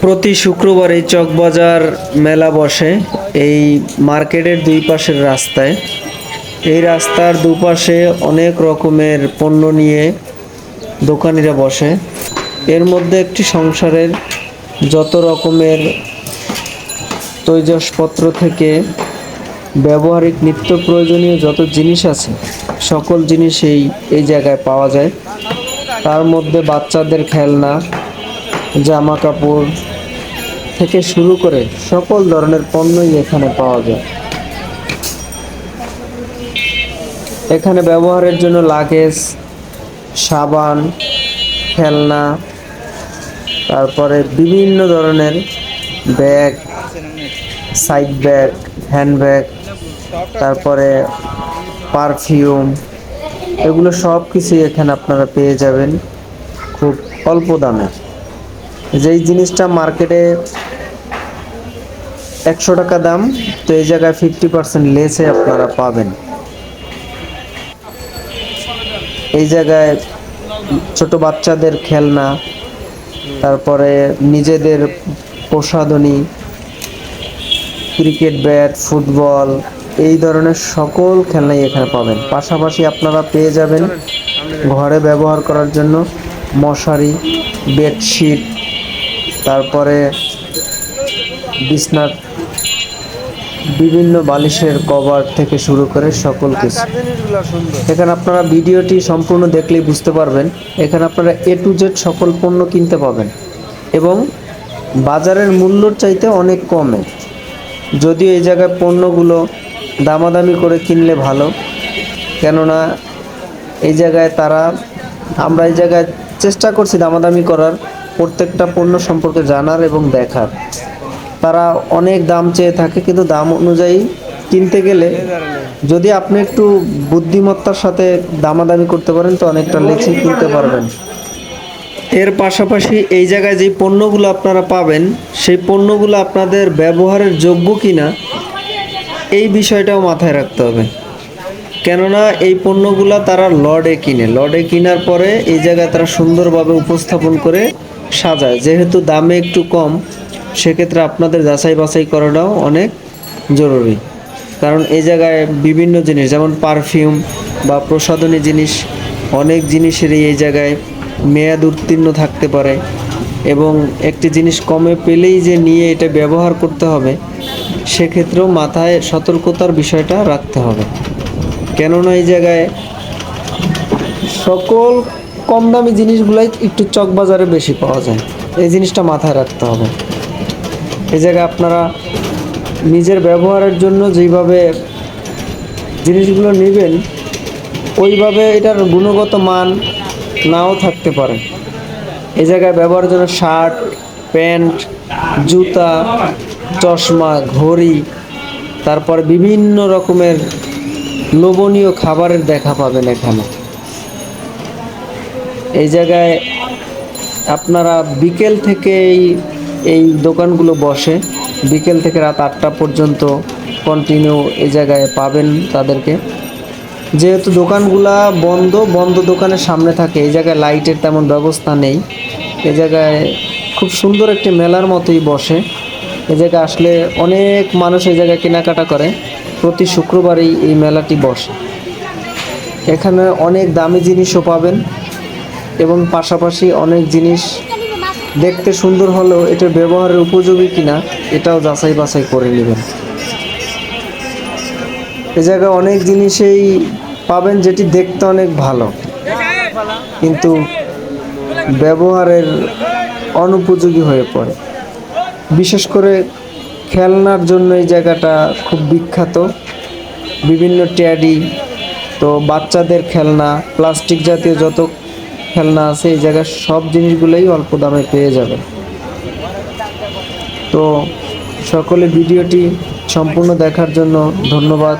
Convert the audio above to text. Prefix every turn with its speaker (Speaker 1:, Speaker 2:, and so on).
Speaker 1: প্রতি শুক্রবার এই চকবাজার মেলা বসে এই মার্কেটের দুই পাশের রাস্তায়। এই রাস্তার দুপাশে অনেক রকমের পণ্য নিয়ে দোকানিরা বসে। এর মধ্যে একটি সংসারের যত রকমের তৈজসপত্র থেকে ব্যবহারিক নিত্য প্রয়োজনীয় যত জিনিস আছে সকল জিনিসই এই জায়গায় পাওয়া যায়। তার মধ্যে বাচ্চাদের খেলনা, জামা কাপড় থেকে শুরু করে সকল ধরনের পণ্যই এখানে পাওয়া যায়। এখানে ব্যবহারের জন্য লাগেজ, সাবান, খেলনা, তারপরে বিভিন্ন ধরনের bag, side bag, hand bag, তারপরে পারফিউম, এগুলো সব কিছুই এখানে আপনারা পেয়ে যাবেন খুব অল্প দামে। যেই জিনিসটা মার্কেটে 100 টাকা দাম, তো এই জায়গায় 50% লেসে আপনারা পাবেন। এই জায়গায় ছোট বাচ্চাদের খেলনা, তারপরে নিজেদের প্রসাধনী, ক্রিকেট ব্যাট, ফুটবল, এই ধরনের সকল খেলনাই এখানে পাবেন। পাশাপাশি আপনারা পেয়ে যাবেন ঘরে ব্যবহার করার জন্য মশারি, বেডশিট, তারপরে বিছনার বিভিন্ন বালিশের কভার থেকে শুরু করে সকল কিছু। এখানে আপনারা ভিডিওটি সম্পূর্ণ দেখলেই বুঝতে পারবেন। এখানে আপনারা A to Z সকল পণ্য কিনতে পাবেন এবং বাজারের মূল্যর চাইতে অনেক কমে। যদিও এই জায়গায় পণ্যগুলো দামাদামি করে কিনলে ভালো, কেননা এই জায়গায় আমরা এই জায়গায় চেষ্টা করছি দামাদামি করার, প্রত্যেকটা পণ্য সম্পর্কে জানার এবং দেখার। তারা অনেক দাম চেয়ে থাকে, কিন্তু দাম অনুযায়ী কিনতে গেলে যদি আপনি একটু বুদ্ধিমত্তার সাথে দামাদামি করতে পারেন তো অনেকটা লেখে কিনতে পারবেন। এর পাশাপাশি এই জায়গায় যে পণ্যগুলো আপনারা পাবেন সেই পণ্যগুলো আপনাদের ব্যবহারের যোগ্য কিনা এই বিষয়টাও মাথায় রাখতে হবে। কেননা এই পণ্যগুলো তারা লডে কেনার পরে এই জায়গায় তারা সুন্দরভাবে উপস্থাপন করে সাজায়। যেহেতু দামে একটু কম, সেক্ষেত্রে আপনাদের যাচাই বাছাই করাটাও অনেক জরুরি। কারণ এই জায়গায় বিভিন্ন জিনিস যেমন পারফিউম বা প্রসাধনী জিনিস, অনেক জিনিসেরই এই জায়গায় মেয়াদ উত্তীর্ণ থাকতে পারে এবং একটি জিনিস কমে পেলেই যে নিয়ে এটা ব্যবহার করতে হবে, সেক্ষেত্রেও মাথায় সতর্কতার বিষয়টা রাখতে হবে। কেননা এই জায়গায় সকল কম দামি জিনিসগুলাই একটু চকবাজারে বেশি পাওয়া যায়, এই জিনিসটা মাথায় রাখতে হবে। এই জায়গায় আপনারা নিজের ব্যবহারের জন্য যেইভাবে জিনিসগুলো নেবেন ওইভাবে এটার গুণগত মান নাও থাকতে পারে। এই জায়গায় ব্যবহারের জন্য শার্ট, প্যান্ট, জুতা, চশমা, ঘড়ি, তারপর বিভিন্ন রকমের লোভনীয় খাবারের দেখা পাবেন এখানে। এই জায়গায় আপনারা বিকেল থেকে এই দোকানগুলো বসে, বিকেল থেকে রাত 8টা পর্যন্ত কন্টিনিউ এই জায়গায় পাবেন তাদেরকে। যেহেতু দোকানগুলা বন্ধ দোকানের সামনে থাকে, এই জায়গায় লাইটের তেমন ব্যবস্থা নেই। এই জায়গায় খুব সুন্দর একটি মেলার মতোই বসে। এই জায়গায় আসলে অনেক মানুষ এই জায়গায় কেনাকাটা করে। প্রতি শুক্রবারই এই মেলাটি বসে। এখানে অনেক দামি জিনিসও পাবেন এবং পাশাপাশি অনেক জিনিস দেখতে সুন্দর হলেও এটার ব্যবহারের উপযোগী কিনা এটাও যাচাই বাছাই করে নেবেন। এই জায়গায় অনেক জিনিসই পাবেন যেটি দেখতে অনেক ভালো, কিন্তু ব্যবহারের অনুপযোগী হয়ে পড়ে। বিশেষ করে খেলনার জন্য এই জায়গাটা খুব বিখ্যাত। বিভিন্ন ট্যাডি, তো বাচ্চাদের খেলনা, প্লাস্টিক জাতীয় যত খেলনা আছে এই জায়গায় সব জিনিসগুলোই অল্প দামে পেয়ে যাবেন। তো সকলে ভিডিওটি সম্পূর্ণ দেখার জন্য ধন্যবাদ।